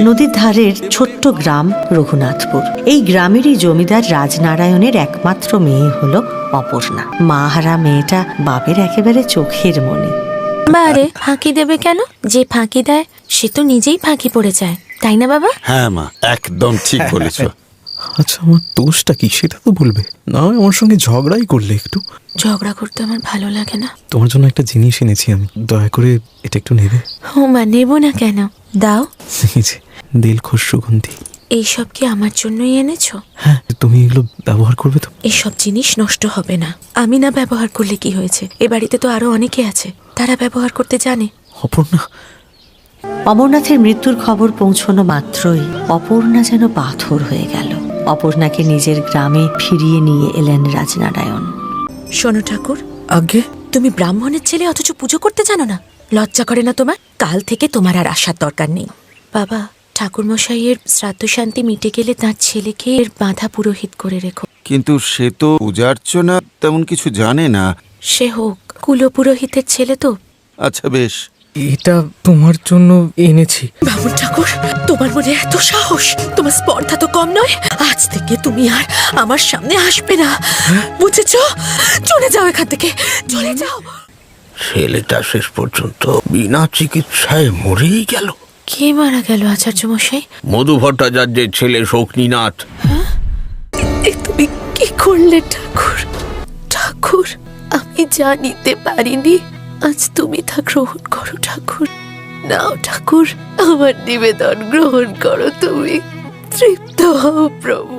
নদীর ধারের ছোট্ট গ্রাম রঘুনাথপুর। এই গ্রামেরই জমিদার রাজনারায়ণের একমাত্র মেয়ে হলো অপর্ণা। মা হারা মেয়েটা বাপের একেবারে চোখের মনি। বারে ফাঁকি দেবে কেন? যে ফাঁকি দেয় সে তো নিজেই ফাঁকি পড়ে যায়, তাই না বাবা? হ্যাঁ মা, একদম ঠিক বলেছো। আচ্ছা, আমার দোষটা কি সেটা তো বলবে না? আমার সঙ্গে ঝগড়াই করলে একটু। ঝগড়া করতে আমার ভালো লাগে না। তোমার জন্য একটা জিনিস এনেছি আমি, দয়া করে এটা একটু নেবে। ও মা, নেবো না কেন? দাও। এই যে দিলখুশ সুগন্ধি। এইসব কি আমার জন্যই এনেছো? হ্যাঁ, তুমি এগুলো ব্যবহার করবে তো? এইসব জিনিস নষ্ট হবে না। আমি না ব্যবহার করলে কি হয়েছে? এ বাড়িতে তো আরো অনেকে আছে, তারা ব্যবহার করতে জানে। অপর্ণা। অমরনাথের মৃত্যুর খবর পৌঁছানো মাত্রই অপর্ণা যেন পাথর হয়ে গেল। অপর্ণাকে নিজের গ্রামে ফিরিয়ে নিয়ে এলেন রাজনারায়ণ। শোনো ঠাকুর, আগে তুমি ব্রাহ্মণের ছেলে অথচ পুজো করতে জানো না? লজ্জা করে না তোমার? কাল থেকে তোমার আর আসার দরকার নেই। বাবা, ঠাকুর মশাইয়ের শ্রাদ্ধ শান্তি মিটে গেলে তার ছেলেকে এর বাঁধা পুরোহিত করে রেখো। কিন্তু সে তো পূজার্চনা তেমন কিছু জানে না। সে হোক, কুলপুরোহিতের ছেলে তো। আচ্ছা বেশ। এটা তোমার জন্য এনেছি। বামুন ঠাকুর, তোমার মনে এত সাহস? তোমার স্পর্ধা তো কম নয়। আজ থেকে তুমি আর আমার সামনে আসবে না, বুঝেছ? চলে যাও এখান থেকে, চলে যাও। ছেলেটা শেষ পর্যন্ত বিনা চিকিৎসায় মরেই গেল। কে মারা গেল আচার্য মশাই? মধু ভট্টাচার্যের ছেলে শক্তিনাথ। এ তুমি কি করলে ঠাকুর? ঠাকুর, আমি জানিতে পারিনি। আজ তুমি তা গ্রহণ করো ঠাকুর। নাও ঠাকুর, আমার নিবেদন গ্রহণ করো। তুমি তৃপ্ত হও প্রভু।